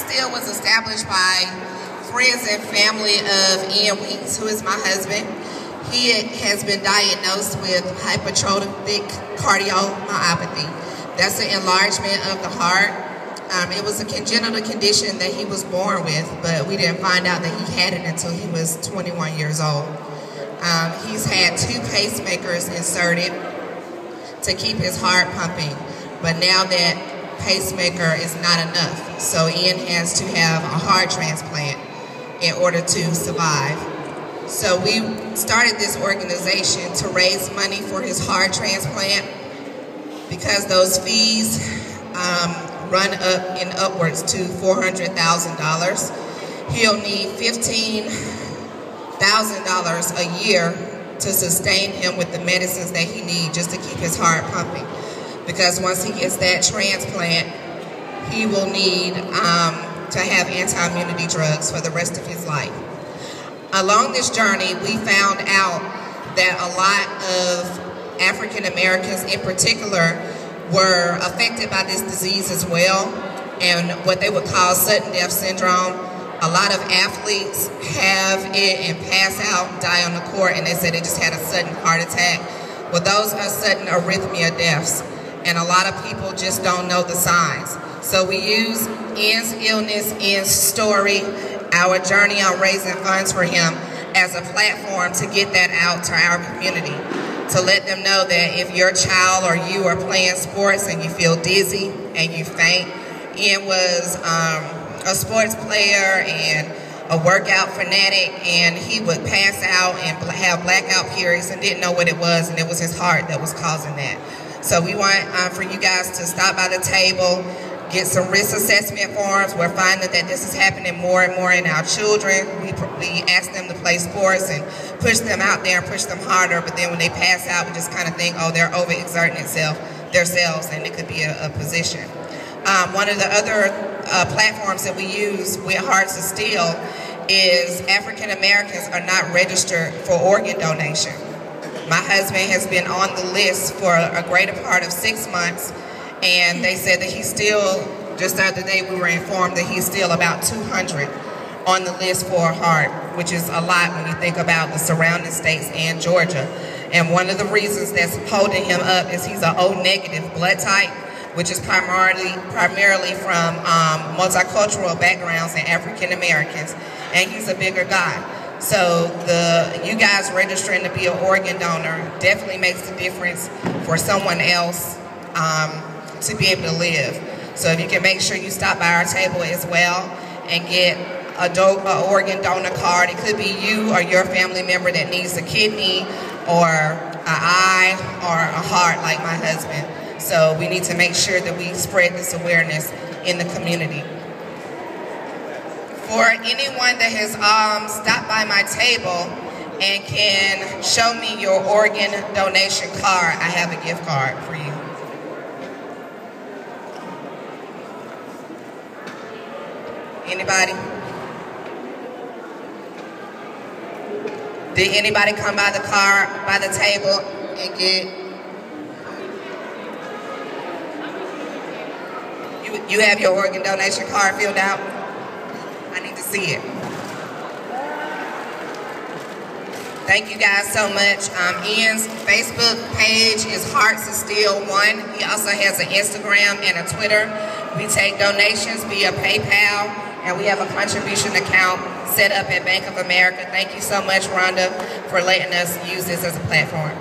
Steel was established by friends and family of Ian Weeks, who is my husband. He has been diagnosed with hypertrophic cardiomyopathy. That's an enlargement of the heart. It was a congenital condition that he was born with, but we didn't find out that he had it until he was 21 years old. He's had 2 pacemakers inserted to keep his heart pumping, but now that pacemaker is not enough. So Ian has to have a heart transplant in order to survive. So we started this organization to raise money for his heart transplant because those fees run up and upwards to $400,000. He'll need $15,000 a year to sustain him with the medicines that he needs just to keep his heart pumping. Because once he gets that transplant, he will need to have anti-immunity drugs for the rest of his life. Along this journey, we found out that a lot of African Americans in particular were affected by this disease as well, and what they would call sudden death syndrome. A lot of athletes have it and pass out, die on the court, and they say they just had a sudden heart attack. Well, those are sudden arrhythmia deaths, and a lot of people just don't know the signs. So we use Ian's illness, Ian's story, our journey on raising funds for him as a platform to get that out to our community, to let them know that if your child or you are playing sports and you feel dizzy and you faint. Ian was a sports player and a workout fanatic, and he would pass out and have blackout periods and didn't know what it was, and it was his heart that was causing that. So we want for you guys to stop by the table, get some risk assessment forms. We're finding that this is happening more and more in our children. We ask them to play sports and push them out there and push them harder, but then when they pass out, we just kind of think, oh, they're overexerting themselves, and it could be a position. One of the other platforms that we use with Hearts of Steel is African Americans are not registered for organ donation. My husband has been on the list for a greater part of 6 months, and they said that he's still, just the other day we were informed that he's still about 200 on the list for a heart, which is a lot when you think about the surrounding states and Georgia. And one of the reasons that's holding him up is he's an O-negative blood type, which is primarily from multicultural backgrounds and African Americans, and he's a bigger guy. So you guys registering to be an organ donor definitely makes a difference for someone else to be able to live. So if you can make sure you stop by our table as well and get an organ donor card. It could be you or your family member that needs a kidney or an eye or a heart like my husband. So we need to make sure that we spread this awareness in the community. For anyone that has stopped by my table and can show me your organ donation card, I have a gift card for you. Anybody? Did anybody come by the table and get? You have your organ donation card filled out? I need to see it. Thank you guys so much. Ian's Facebook page is Hearts of Steel 1. He also has an Instagram and a Twitter. We take donations via PayPal, and we have a contribution account set up at Bank of America. Thank you so much, Rhonda, for letting us use this as a platform.